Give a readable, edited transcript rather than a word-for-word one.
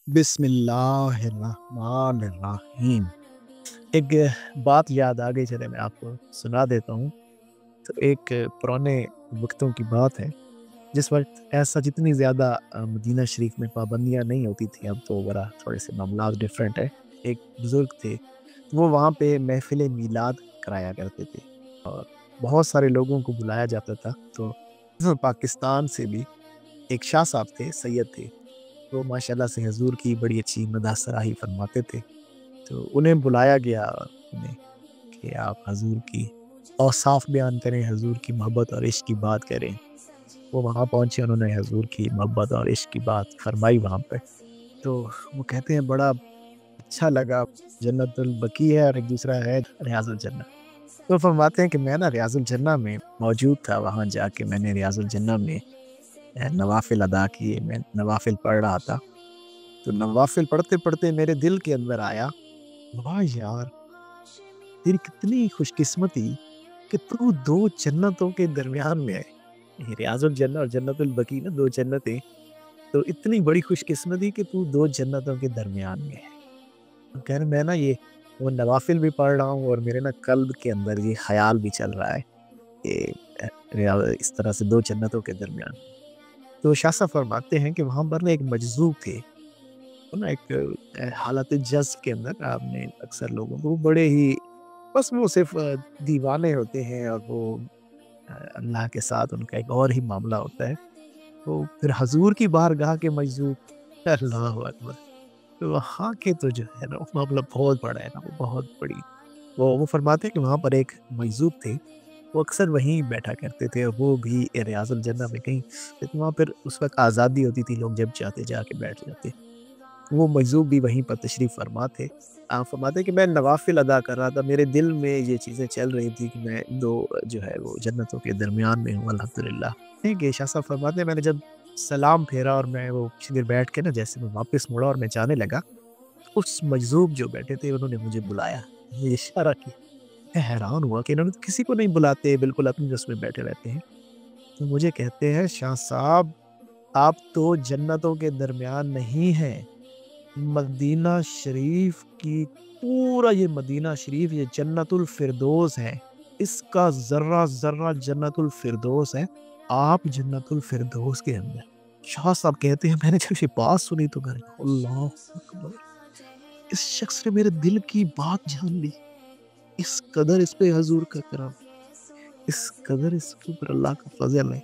बिस्मिल्लाहिर्रहमानिर्रहीम। एक बात याद आ गई, चले मैं आपको सुना देता हूँ। तो एक पुराने वक़्तों की बात है, जिस वक़्त ऐसा जितनी ज़्यादा मदीना शरीफ में पाबंदियाँ नहीं होती थी, अब तो बड़ा थोड़े-से मामलात डिफरेंट है। एक बुज़ुर्ग थे, वो वहाँ पे महफ़िल मीलाद कराया करते थे और बहुत सारे लोगों को बुलाया जाता था। तो पाकिस्तान से भी एक शाह साहब थे, सैयद थे। वो माशाअल्लाह से हुज़ूर की बड़ी अच्छी मदह सराही फरमाते थे। तो उन्हें बुलाया गया उन्हें कि आप हुज़ूर की औसाफ बयान करें, हुज़ूर की मोहब्बत और इश्क की बात करें। वो वहाँ पहुँचे, उन्होंने हुज़ूर की मोहब्बत और इश्क की बात फरमाई वहाँ पे। तो वो कहते हैं बड़ा अच्छा लगा, जन्नतुल बकी है और एक दूसरा है रियाज़ुल जन्नह। तो फरमाते हैं कि मैं ना रियाज़ुल जन्नह में मौजूद था, वहाँ जाके मैंने रियाज़ुल जन्नह में नवाफ़िल अदा किए, मैं नवाफ़िल पढ़ रहा था। तो नवाफ़िल पढ़ते-पढ़ते मेरे दिल के अंदर आया, वाह यार! तेरी कितनी खुशकिस्मती कि तू 2 जन्नतों के दरमियान में है। ये रियाज़ुल जन्नह और जन्नतुल बकी ना 2 जन्नतें, तो इतनी बड़ी खुशकिस्मती कि तू 2 जन्नतों के दरमियान में है। तो कह रहे मैं ना ये वो नवाफ़िल भी पढ़ रहा हूँ और मेरे ना कल्ब के अंदर ये ख़्याल भी चल रहा है कि रिया इस तरह से 2 जन्नतों के दरमियान। तो शाह साहब फरमाते हैं कि वहाँ पर ना एक मजज़ूब थे। वो ना एक हालत जज़्ब के अंदर आपने अक्सर लोगों को बड़े ही बस वो सिर्फ़ दीवाने होते हैं और वो अल्लाह के साथ उनका एक और ही मामला होता है। तो फिर हज़ूर की बारगाह के मजदूर अल्लाहु अकबर! तो वहाँ के तो जो है ना वो मामला बहुत बड़ा है ना, वो बहुत बड़ी वो फरमाते हैं कि वहाँ पर एक मजदूर थे, वो अक्सर वहीं बैठा करते थे और वो भी रियाज़ुल जन्नह में कहीं, लेकिन वहाँ पर उस वक़्त आज़ादी होती थी, लोग जब चाहते जाके बैठ जाते। वो मजदूर भी वहीं पर तशरीफ़ फ़रमा थे। आप फरमाते हैं कि मैं नवाफ़िल अदा कर रहा था, मेरे दिल में ये चीज़ें चल रही थी कि मैं 2 जो है वो जन्नतों के दरमियान में हूँ अल्हम्दुलिल्लाह। ठीक है, शाह साहब फरमाते हैं मैंने जब सलाम फेरा और मैं वो कुछ देर बैठ के ना जैसे मैं वापस मुड़ा और मैं जाने लगा, उस मजदूर जो बैठे थे उन्होंने मुझे बुलाया, ये इशारा किया। मैं हैरान हुआ कि इन्होंने तो किसी को नहीं बुलाते, बिल्कुल अपनी रस्म में बैठे रहते हैं। तो मुझे कहते हैं शाह साहब, आप तो जन्नतों के दरमियान नहीं हैं। मदीना शरीफ की पूरा ये मदीना शरीफ ये जन्नतुल फ़िरदौस है। इसका ज़र्रा-ज़र्रा जन्नतुल फ़िरदौस है। आप जन्नतुल फ़िरदौस के अंदर। शाह साहब कहते हैं मैंने जब ये बात सुनी तो मैंने कहा अल्लाहु अकबर! इस शख्स ने मेरे दिल की बात जान ली। इस कदर इस पे हुज़ूर का करम, इस कदर इसके ऊपर अल्लाह का फ़ज़ल है।